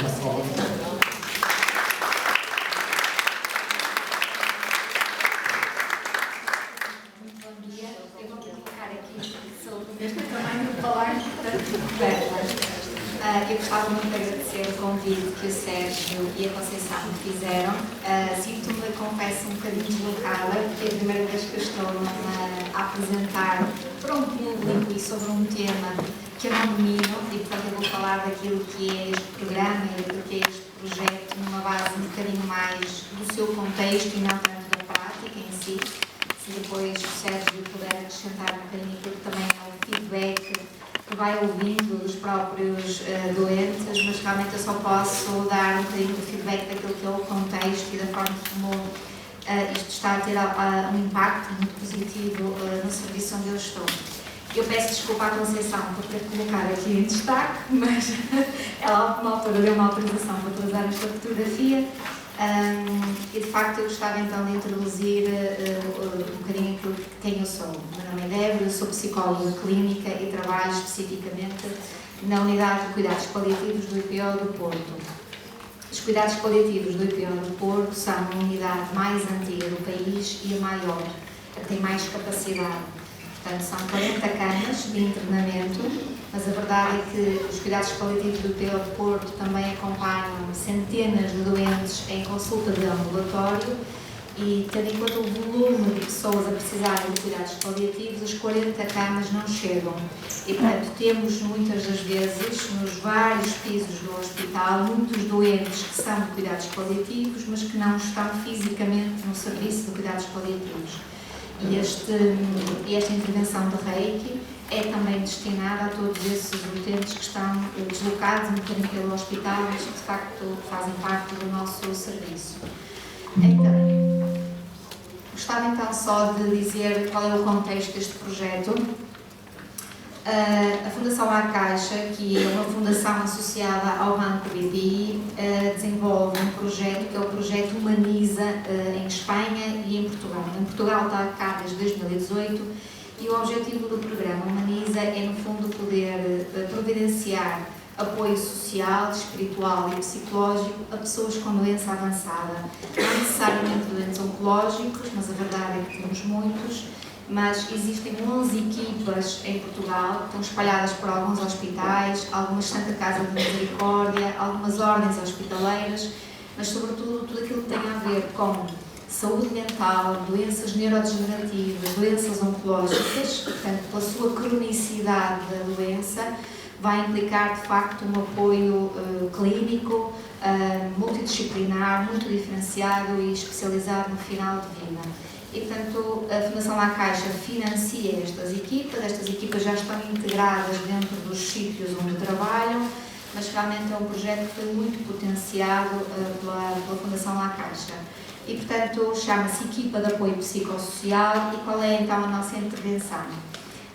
uma salva de palmas. Muito bom dia. Eu vou colocar aqui, sou deste tamanho de falar, portanto, eu gostava muito de agradecer o convite que o Sérgio e a Conceição me fizeram. Sinto-me, confesso, um bocadinho deslocada, porque é a primeira vez que eu estou a apresentar para um público e sobre um tema que eu não domino, e portanto eu vou falar daquilo que é este programa e daquilo que é este projeto numa base um bocadinho mais do seu contexto e não tanto da prática em si. Se depois o Sérgio puder acrescentar um bocadinho aquilo que também é o feedback que vai ouvindo dos próprios doentes, mas realmente eu só posso dar um bocadinho de feedback daquilo que é o contexto e da forma como isto está a ter um impacto muito positivo no serviço onde eu estou. Eu peço desculpa à Conceição por ter colocado aqui em destaque, mas ela, na altura, deu uma autorização para utilizar esta fotografia. E de facto eu gostava então de introduzir um bocadinho aquilo de quem eu sou. Meu nome é Débora, eu sou psicóloga clínica e trabalho especificamente na Unidade de Cuidados Paliativos do IPO do Porto. Os Cuidados Paliativos do IPO do Porto são a unidade mais antiga do país e a maior, a tem mais capacidade. Portanto, são 40 camas de internamento, mas a verdade é que os cuidados paliativos do IPO do Porto também acompanham centenas de doentes em consulta de ambulatório e, tendo em conta o volume de pessoas a precisarem de cuidados paliativos, as 40 camas não chegam. E, portanto, temos muitas das vezes, nos vários pisos do hospital, muitos doentes que são de cuidados paliativos, mas que não estão fisicamente no serviço de cuidados paliativos. E esta intervenção de Reiki é também destinada a todos esses utentes que estão deslocados um bocadinho pelo hospital, mas que de facto fazem parte do nosso serviço. Então, gostava então só de dizer qual é o contexto deste projeto. A Fundação La Caixa, que é uma fundação associada ao Banco BPI, desenvolve um projeto que é o projeto Humaniza em Espanha e em Portugal. Em Portugal está cá desde 2018 e o objetivo do programa Humaniza é, no fundo, poder providenciar apoio social, espiritual e psicológico a pessoas com doença avançada. Não necessariamente doentes oncológicos, mas a verdade é que temos muitos. Mas existem 11 equipas em Portugal, estão espalhadas por alguns hospitais, algumas Santa Casa de Misericórdia, algumas ordens hospitaleiras, mas sobretudo tudo aquilo que tem a ver com saúde mental, doenças neurodegenerativas, doenças oncológicas, portanto, pela sua cronicidade da doença, vai implicar de facto um apoio clínico, multidisciplinar, muito diferenciado e especializado no final de vida. E, portanto, a Fundação La Caixa financia estas equipas já estão integradas dentro dos sítios onde trabalham, mas realmente é um projeto que foi muito potenciado pela Fundação La Caixa. E, portanto, chama-se Equipa de Apoio Psicossocial. E qual é então a nossa intervenção?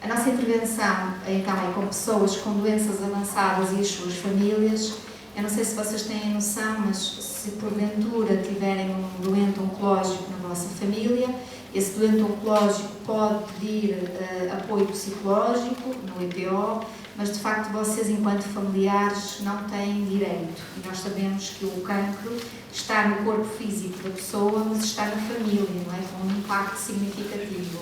A nossa intervenção então é com pessoas com doenças avançadas e as suas famílias. Eu não sei se vocês têm noção, mas se porventura tiverem um doente oncológico na vossa família, esse doente oncológico pode pedir apoio psicológico no IPO, mas de facto vocês, enquanto familiares, não têm direito. E nós sabemos que o cancro está no corpo físico da pessoa, mas está na família, não é? Com um impacto significativo.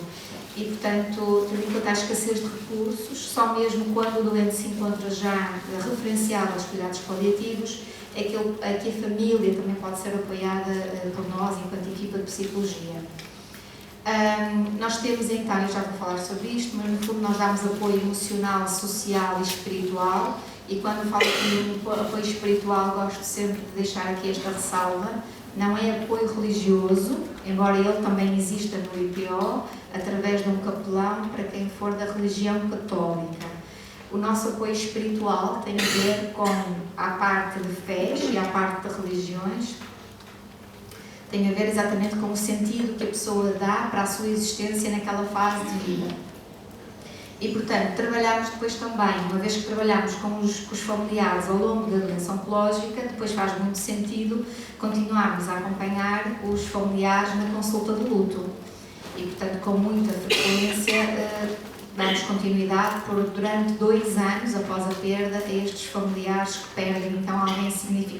E, portanto, tendo em conta a escassez de recursos, só mesmo quando o doente se encontra já referenciado aos cuidados paliativos, é que a família também pode ser apoiada por nós, enquanto equipa de psicologia. Nós temos então, eu já vou falar sobre isto, mas no fundo nós damos apoio emocional, social e espiritual, e quando falo de apoio espiritual gosto sempre de deixar aqui esta ressalva. Não é apoio religioso, embora ele também exista no IPO, através de um capelão para quem for da religião católica. O nosso apoio espiritual tem a ver com a parte de fés e a parte de religiões, tem a ver exatamente com o sentido que a pessoa dá para a sua existência naquela fase de vida. E, portanto, trabalhamos depois também, uma vez que trabalhamos com os familiares ao longo da doença oncológica, depois faz muito sentido continuarmos a acompanhar os familiares na consulta de luto. E, portanto, com muita frequência, damos continuidade durante 2 anos após a perda a estes familiares que perdem, então, alguém significativo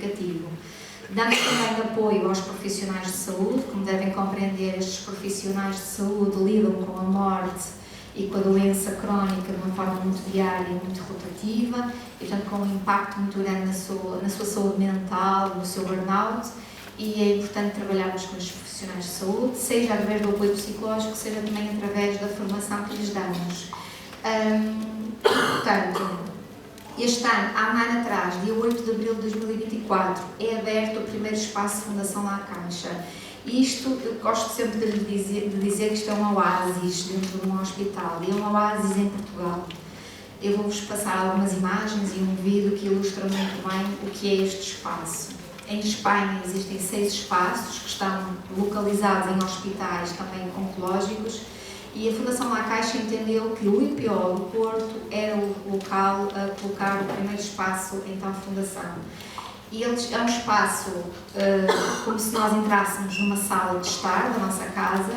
Damos também apoio aos profissionais de saúde. Como devem compreender, estes profissionais de saúde lidam com a morte e com a doença crónica de uma forma muito diária e muito rotativa, e portanto com um impacto muito grande na sua saúde mental, no seu burnout, e é importante trabalharmos com estes profissionais de saúde, seja através do apoio psicológico, seja também através da formação que lhes damos. Portanto, este ano, há um ano atrás, dia 8 de abril de 2024, é aberto o primeiro espaço Fundação La Caixa. E isto, eu gosto sempre de dizer que isto é um oásis dentro de um hospital, e é um oásis em Portugal. Eu vou-vos passar algumas imagens e um vídeo que ilustra muito bem o que é este espaço. Em Espanha existem 6 espaços que estão localizados em hospitais também oncológicos, e a Fundação La Caixa entendeu que o IPO do Porto era o local a colocar o primeiro espaço, então, Fundação. E é um espaço como se nós entrássemos numa sala de estar da nossa casa,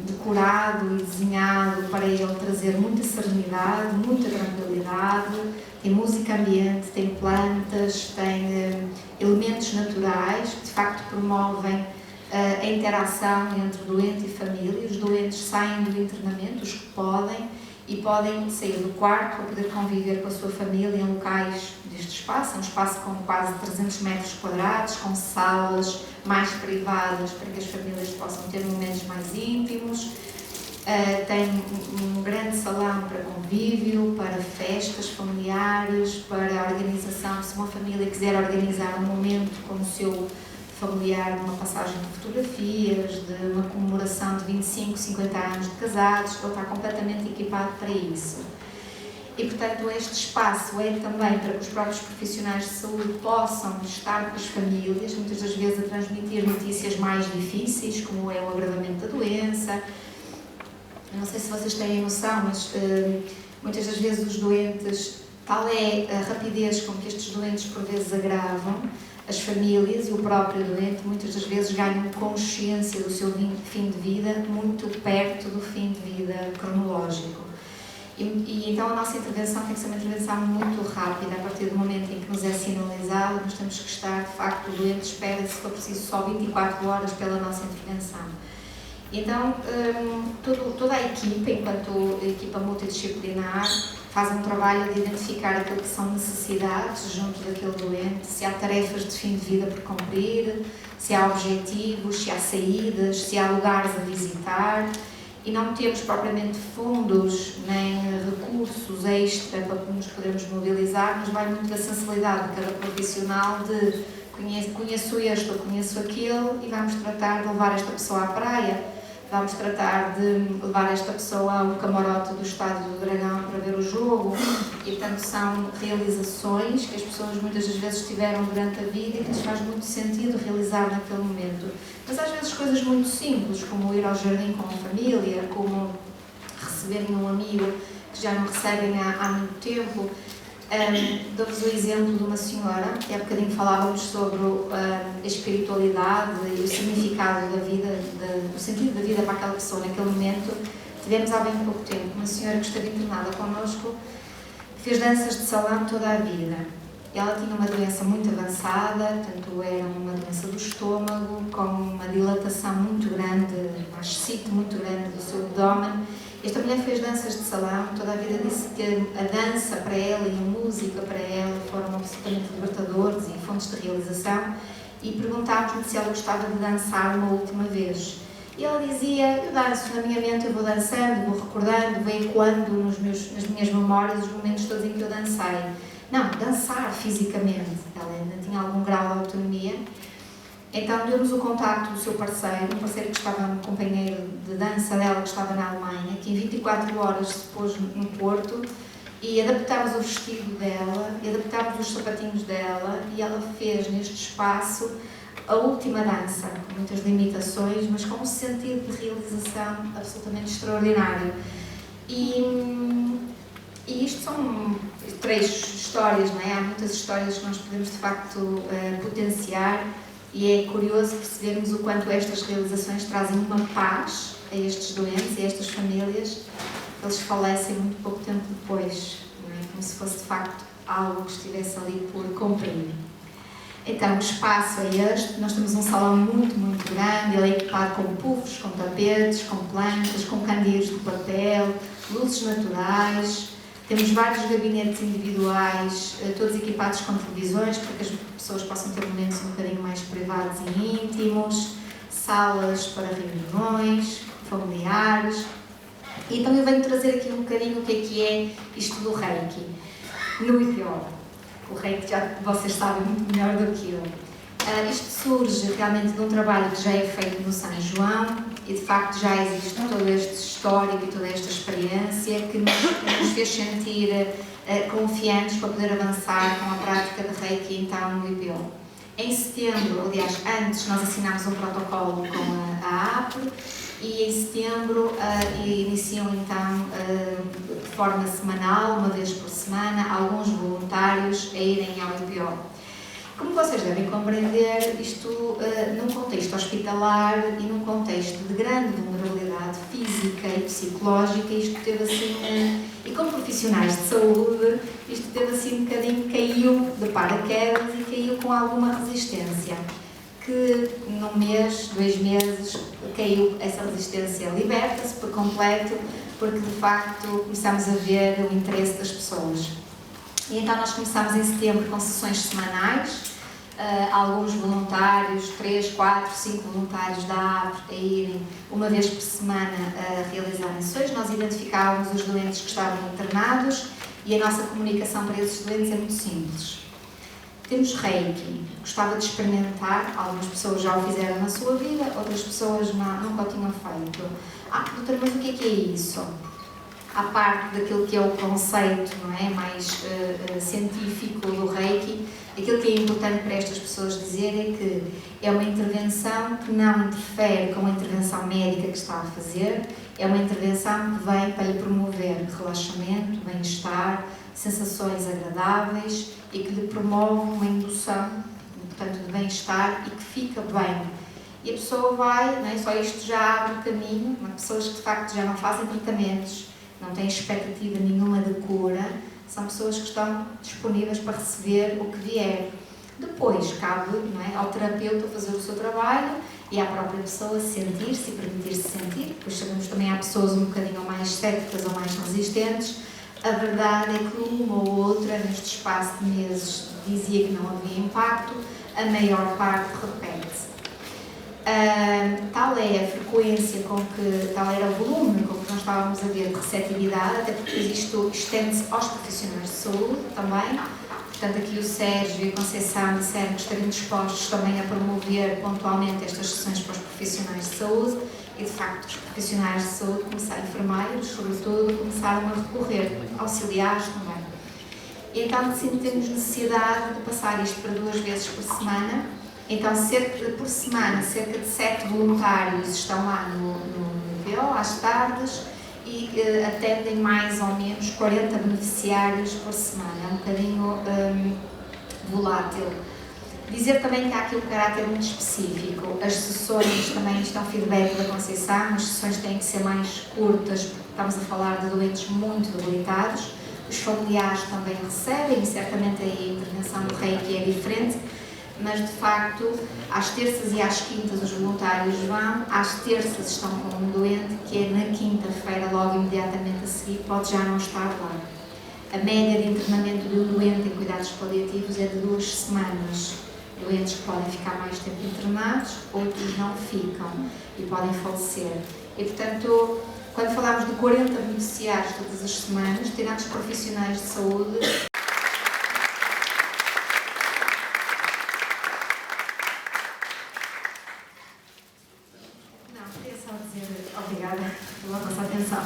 decorado e desenhado para ele trazer muita serenidade, muita tranquilidade. Tem música ambiente, tem plantas, tem elementos naturais que de facto promovem a interação entre doente e família. Os doentes saem do internamento, os que podem, e podem sair do quarto para poder conviver com a sua família em locais deste espaço. É um espaço com quase 300 metros quadrados, com salas mais privadas para que as famílias possam ter momentos mais íntimos. Tem um grande salão para convívio, para festas familiares, para a organização, se uma família quiser organizar um momento com o seu familiar, de uma passagem de fotografias, de uma comemoração de 25, 50 anos de casados, ele está completamente equipado para isso. E, portanto, este espaço é também para que os próprios profissionais de saúde possam estar com as famílias, muitas das vezes a transmitir notícias mais difíceis, como é o agravamento da doença. Eu não sei se vocês têm noção, mas muitas das vezes os doentes, tal é a rapidez com que estes doentes por vezes agravam, as famílias e o próprio doente muitas das vezes ganham consciência do seu fim de vida muito perto do fim de vida cronológico. E então a nossa intervenção tem que ser uma intervenção muito rápida. A partir do momento em que nos é sinalizado, nós temos que estar, de facto, o doente espera, se for preciso, só 24 horas pela nossa intervenção. Então, toda a equipa, enquanto equipa multidisciplinar, faz um trabalho de identificar aquilo que são necessidades junto daquele doente, se há tarefas de fim de vida por cumprir, se há objetivos, se há saídas, se há lugares a visitar, e não temos propriamente fundos nem recursos extra para nos podermos mobilizar, mas vai muito da sensibilidade de cada profissional de conheço este ou conheço aquele e vamos tratar de levar esta pessoa à praia. Vamos tratar de levar esta pessoa ao camarote do Estádio do Dragão para ver o jogo, e portanto são realizações que as pessoas muitas das vezes tiveram durante a vida e que lhes faz muito sentido realizar naquele momento. Mas às vezes coisas muito simples, como ir ao jardim com a família, como receberem um amigo que já não recebem há muito tempo. Dou-vos o exemplo de uma senhora, que há bocadinho falávamos sobre a espiritualidade e o significado da vida, o sentido da vida para aquela pessoa naquele momento. Tivemos há bem pouco tempo uma senhora que esteve internada connosco, que fez danças de salão toda a vida. Ela tinha uma doença muito avançada, portanto era uma doença do estômago, com uma dilatação muito grande, uma ascite muito grande do seu abdômen. Esta mulher fez danças de salão, toda a vida disse que a dança para ela e a música para ela foram absolutamente libertadores e fontes de realização, e perguntámos-lhe se ela gostava de dançar uma última vez. E ela dizia, eu danço, na minha mente eu vou dançando, vou recordando, vou ecoando nas minhas memórias os momentos todos em que eu dancei. Não, dançar fisicamente, ela ainda tinha algum grau de autonomia. Então deu-nos o contacto do seu parceiro, um parceiro que estava no companheiro de dança dela, que estava na Alemanha, que em 24 horas se pôs no Porto, e adaptámos o vestido dela, e adaptámos os sapatinhos dela, e ela fez neste espaço a última dança, com muitas limitações, mas com um sentido de realização absolutamente extraordinário. E isto são 3 histórias, não é? Há muitas histórias que nós podemos de facto potenciar, e é curioso percebermos o quanto estas realizações trazem uma paz a estes doentes e a estas famílias. Eles falecem muito pouco tempo depois, não é? Como se fosse de facto algo que estivesse ali por cumprir. Então o espaço é este, nós temos um salão muito grande, ele é equipado com puffs, com tapetes, com plantas, com candeeiros de papel, luzes naturais, temos vários gabinetes individuais, todos equipados com televisões para que as pessoas possam ter momentos um bocadinho mais privados e íntimos, salas para reuniões familiares. E então eu venho trazer aqui um bocadinho o que é isto do Reiki, no IPO. O Reiki já vocês sabem muito melhor do que eu. Isto surge realmente de um trabalho que já é feito no São João e de facto já existe todo este histórico e toda esta experiência que nos fez sentir confiantes para poder avançar com a prática de Reiki então no IPO. Em setembro, aliás, antes nós assinámos um protocolo com a APRE e em setembro iniciam então de forma semanal, uma vez por semana, alguns voluntários a irem ao IPO. Como vocês devem compreender, isto num contexto hospitalar e num contexto de grande vulnerabilidade física e psicológica, isto teve assim, e com profissionais de saúde, isto teve assim um bocadinho, caiu de paraquedas e caiu com alguma resistência. Que num mês, 2 meses, caiu essa resistência, liberta-se por completo, porque de facto começamos a ver o interesse das pessoas. E então nós começámos em setembro com sessões semanais, alguns voluntários, 3, 4, 5 voluntários da APRE a irem uma vez por semana a realizar sessões. Nós identificávamos os doentes que estavam internados e a nossa comunicação para esses doentes é muito simples. Temos Reiki, gostava de experimentar, algumas pessoas já o fizeram na sua vida, outras pessoas nunca o tinham feito. Doutor, mas o que é isso? À parte daquilo que é o conceito, não é, mais científico do Reiki, aquilo que é importante para estas pessoas dizer é que é uma intervenção que não interfere com a intervenção médica que está a fazer, é uma intervenção que vem para lhe promover relaxamento, bem-estar, sensações agradáveis e que lhe promove uma indução, portanto, de bem-estar e que fica bem. E a pessoa vai, não é, só isto já abre o caminho, pessoas que de facto já não fazem tratamentos, não têm expectativa nenhuma de cura, são pessoas que estão disponíveis para receber o que vier. Depois cabe, não é, ao terapeuta fazer o seu trabalho e à própria pessoa sentir-se e permitir-se sentir. Depois sabemos também há pessoas um bocadinho mais céticas ou mais resistentes. A verdade é que uma ou outra, neste espaço de meses, dizia que não havia impacto, a maior parte repete-se. Tal é a frequência tal era o volume com que nós estávamos a ver de receptividade, até porque isto estende-se aos profissionais de saúde também. Portanto, aqui o Sérgio e a Conceição disseram que estariam dispostos também a promover pontualmente estas sessões para os profissionais de saúde e, de facto, os profissionais de saúde começaram, enfermeiros, sobretudo, começaram a recorrer, auxiliares também. E então, temos necessidade de passar isto para 2 vezes por semana. Então, por semana, cerca de 7 voluntários estão lá no IPO, às tardes, e atendem mais ou menos 40 beneficiários por semana. É um bocadinho volátil. Dizer também que há aqui um caráter muito específico. As sessões também estão feedback da Conceição, as sessões têm que ser mais curtas, porque estamos a falar de doentes muito debilitados. Os familiares também recebem, e certamente aí a intervenção do Reiki é diferente, mas de facto, às terças e às quintas os voluntários vão, às terças estão com um doente que é na quinta-feira, logo imediatamente a seguir, pode já não estar lá. A média de internamento de um doente em cuidados paliativos é de 2 semanas. Doentes que podem ficar mais tempo internados, outros não ficam e podem falecer. E portanto, quando falamos de 40 beneficiários todas as semanas, tirados profissionais de saúde, obrigada pela vossa atenção.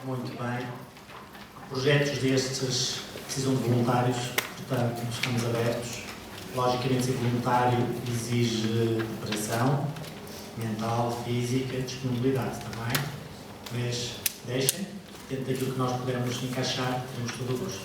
Muito bem. Projetos destes precisam de voluntários, portanto, estamos abertos. Logicamente, ser voluntário exige preparação mental, física, disponibilidade também. Mas deixem, dentro daquilo que nós pudermos encaixar, temos todo o gosto.